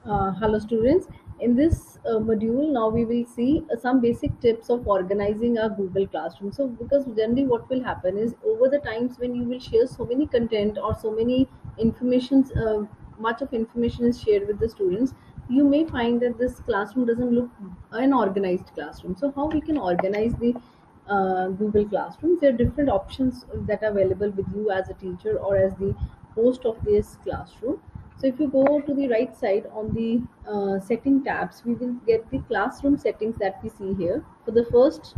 Hello students. In this module now we will see some basic tips of organizing a Google Classroom. So because generally what will happen is over the times when you will share so many content or so many informations, much of information is shared with the students, you may find that this classroom doesn't look an organized classroom. So how we can organize the Google Classroom? There are different options that are available with you as a teacher or as the host of this classroom. So if you go to the right side on the setting tabs, we will get the classroom settings that we see here. For the first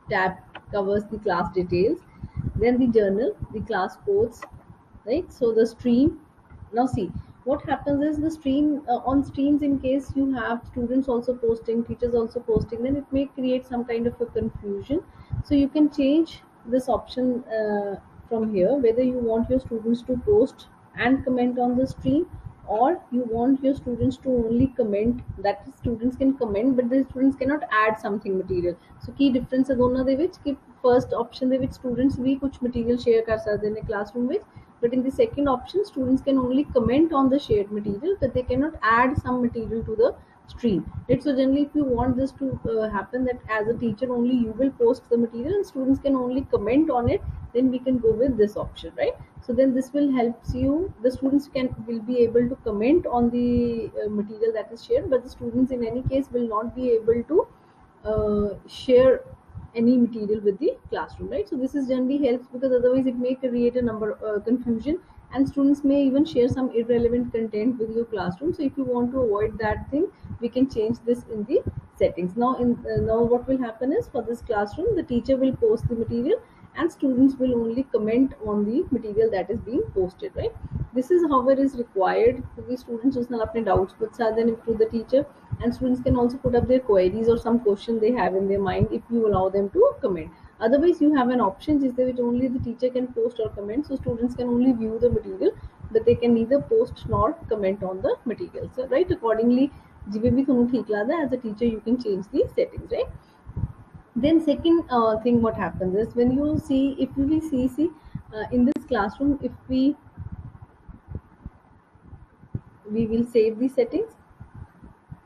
tab covers the class details, then the journal, the class codes, right? So the stream. Now see what happens is the stream on streams, in case you have students also posting, teachers also posting, then it may create some kind of a confusion. So you can change this option from here, whether you want your students to post and comment on the stream, or you want your students to only comment, that is students can comment but the students cannot add something material. So key difference ਹੈ ਦੋਨਾਂ ਦੇ ਵਿੱਚ ਕਿ first option ਦੇ ਵਿੱਚ students ਵੀ ਕੁਝ material share ਕਰ ਸਕਦੇ ਨੇ classroom ਵਿੱਚ, but in the second option students can only comment on the shared material but they cannot add some material to the stream, right? So generally if you want this to happen, that as a teacher only you will post the material and students can only comment on it, then we can go with this option, right? So then this will help you, the students can will be able to comment on the material that is shared, but the students in any case will not be able to share any material with the classroom, right? So this is generally helps because otherwise it may create a number confusion, and students may even share some irrelevant content with your classroom. So if you want to avoid that thing, we can change this in the settings. Now what will happen is, for this classroom the teacher will post the material and students will only comment on the material that is being posted, right? This is however is required because students just now अपने doubts put then to the teacher, and students can also put up their queries or some question they have in their mind if you allow them to comment. Otherwise you have an option जिसਦੇ which only the teacher can post or comment, so students can only view the material but they can neither post nor comment on the material. So right, accordingly ਜਿਵੇਂ ਵੀ ਤੁਹਾਨੂੰ ਠੀਕ ਲੱਗਦਾ, as a teacher you can change the settings, right? Then second thing what happens is, when you see, if you will see in this classroom, if we will save the settings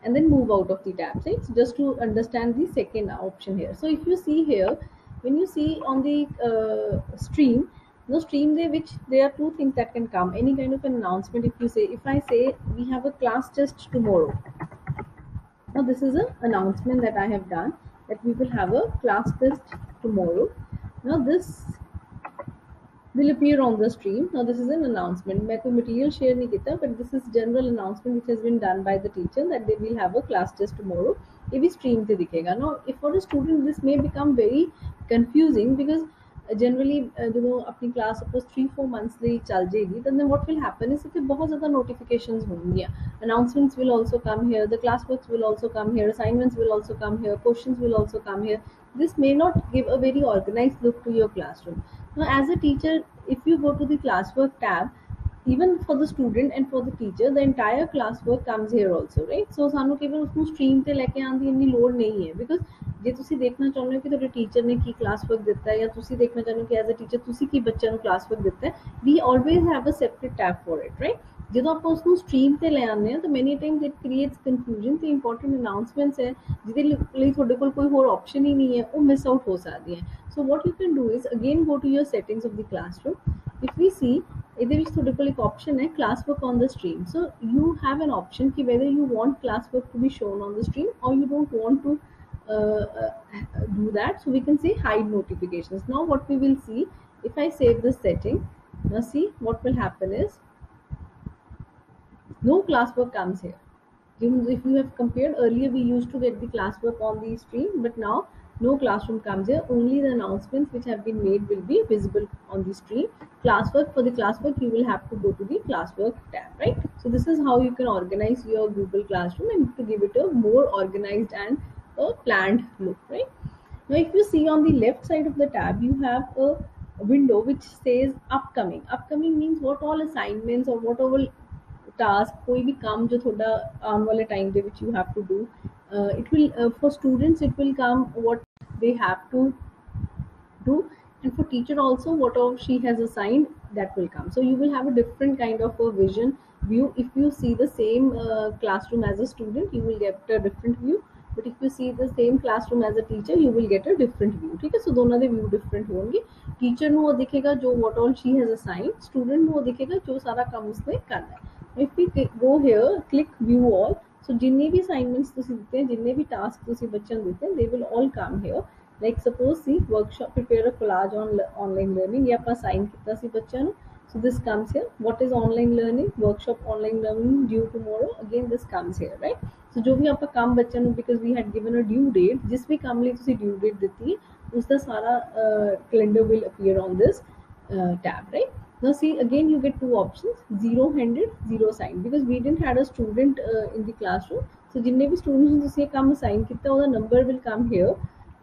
and then move out of the tabs, right? So just to understand the second option here. So if you see here, when you see on the stream, no stream there, which there are two things that can come, any kind of an announcement. If you say, if I say we have a class test tomorrow, now this is an announcement that I have done, that we will have a class test tomorrow. Now this will appear on the stream. Now this is an announcement. मैं कोई material share नहीं किया, but this is general announcement which has been done by the teacher that they will have a class test tomorrow. ये भी stream पे दिखेगा. Now if for a student this may become very confusing because generally जो अपनी class suppose 3-4 months ਲਈ चल जाएगी, then what will happen is कि बहुत ज़्यादा notifications होंगी, announcements will also come here, the classworks will also come here, assignments will also come here, questions will also come here. This may not give a very organized look to your classroom. Now as a teacher, if you go to the classwork tab, even for the student and for the teacher, the entire classwork comes here also, right? So ਸਾਨੂੰ ਕੇਵਲ ਉਸਨੂੰ stream ਤੇ ਲੈ ਕੇ ਆਉਣ ਦੀ ਇੰਨੀ ਲੋੜ ਨਹੀਂ ਹੈ, because ਜੇ ਤੁਸੀਂ ਦੇਖਣਾ ਚਾਹੁੰਦੇ ਹੋ ਕਿ ਤੁਹਾਡੇ ਟੀਚਰ ਨੇ ਕੀ ਕਲਾਸਵਰਕ ਦਿੱਤਾ ਹੈ, ਜਾਂ ਤੁਸੀਂ ਦੇਖਣਾ ਚਾਹੁੰਦੇ ਹੋ ਕਿ ਐਜ਼ ਅ ਟੀਚਰ ਤੁਸੀਂ ਕੀ ਬੱਚਿਆਂ ਨੂੰ ਕਲਾਸਵਰਕ ਦਿੱਤਾ ਹੈ, we always have a separate tab for it, right? ਜਦੋਂ ਆਪਾਂ ਉਸਨੂੰ stream ਤੇ ਲੈ ਆਉਂਦੇ ਹਾਂ ਤਾਂ many times it creates confusion ਤੇ important announcements ਹੈ ਜਿਹਦੇ ਲਈ ਤੁਹਾਡੇ ਕੋਲ ਕੋਈ ਹੋਰ option ਹੀ ਨਹੀਂ ਹੈ, ਉਹ miss out ਹੋ ਸਕਦੀ ਹੈ. So what you can do is again go to your settings of the classroom. If we see, ਇਹਦੇ ਵਿੱਚ ਤੁਹਾਡੇ ਕੋਲ ਇੱਕ option ਹੈ classwork on the stream. So you have an option कि whether you want classwork to be shown on the stream or you don't want to do that. So we can say hide notifications. Now what we will see, if I save this setting, now see what will happen is no classwork comes here. If you have compared, earlier we used to get the classwork on the stream, but now no classroom comes here. Only the announcements which have been made will be visible on the stream. Classwork, for the classwork you will have to go to the classwork tab, right? So this is how you can organize your Google Classroom and to give it a more organized and a planned look, right? Now if you see on the left side of the tab, you have a window which says upcoming. Upcoming means what all assignments or what all task, कोई भी काम जो थोड़ा आने वाले time they which you have to do, it will for students it will come what they have to do, and for teacher also whatever she has assigned that will come. So you will have a different kind of a vision view. If you see the same classroom as a student, you will get a different view. But if you see the same classroom as a teacher, you will get a different view. ठीक है, so दोनों के view different होंगे. Teacher ਨੂੰ ਉਹ दिखेगा जो what all she has assigned, student ਨੂੰ ਉਹ दिखेगा जो सारा काम उसने करना है. If we go here, click view all, so जिन्ने भी assignments ਤੁਸੀਂ ਦਿੱਤੇ हैं, जिन्ने भी task ਤੁਸੀਂ ਬੱਚਿਆਂ ਨੂੰ ਦਿੱਤੇ हैं, they will all come here. Like suppose see workshop prepare a collage on online learning, ये ਆਪਾਂ assign ਕੀਤਾ ਸੀ ਬੱਚਿਆਂ ਨੂੰ. So this comes here. What is online learning? Workshop online learning due tomorrow. Again this comes here, right? So जो भी आपका काम बच्चों ਨੂੰ, because we had given a due date, जिस भी काम ਲਈ ਤੁਸੀਂ due date ਦਿੱਤੀ है उसका सारा calendar will appear on this tab, right? Now see again you get two options, zero handed, zero signed, because we didn't had a student in the classroom. So जिन्ने भी students ने ਤੁਸੀਂ ਇਹ ਕੰਮ assign ਕੀਤਾ ਉਹਦਾ number will come here,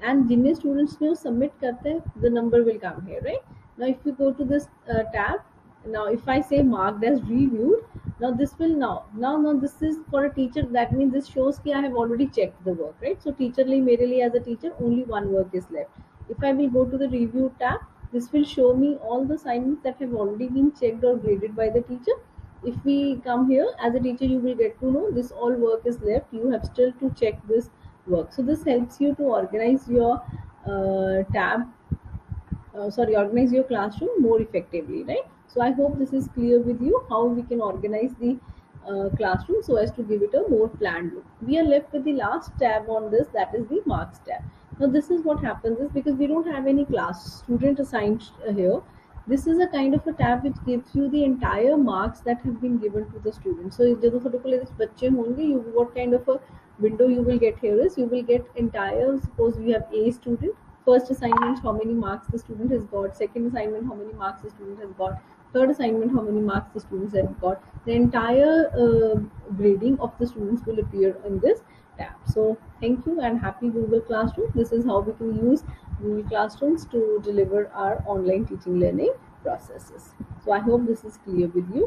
and जिन्ने students ने वो submit करते हैं the number will come here, right? Now if you go to this tab, now if I say marked as reviewed, now this will now this is for a teacher, that means this shows कि I have already checked the work, right? So teacher लिए मेरे लिए as a teacher only one work is left. If I will go to the review tab, this will show me all the assignments that have already been checked or graded by the teacher. If we come here as a teacher, you will get to know this all work is left, you have still to check this work. So this helps you to organize your organize your classroom more effectively, right? So I hope this is clear with you how we can organize the classroom so as to give it a more planned look. We are left with the last tab on this, that is the marks tab. Now this is what happens is, because we don't have any class student assigned here, this is a kind of a tab which gives you the entire marks that have been given to the student. So ਜਦੋਂ ਤੁਹਾਡੇ ਕੋਲ ਇਹਦੇ ਵਿੱਚ ਬੱਚੇ ਹੋਣਗੇ, you what kind of a window you will get here is, you will get entire, suppose we have a student, first assignment how many marks the student has got, second assignment how many marks the student has got, third assignment how many marks the students have got. The entire grading of the students will appear in this tab. So thank you and happy Google Classroom. This is how we can use Google Classrooms to deliver our online teaching learning processes. So I hope this is clear with you.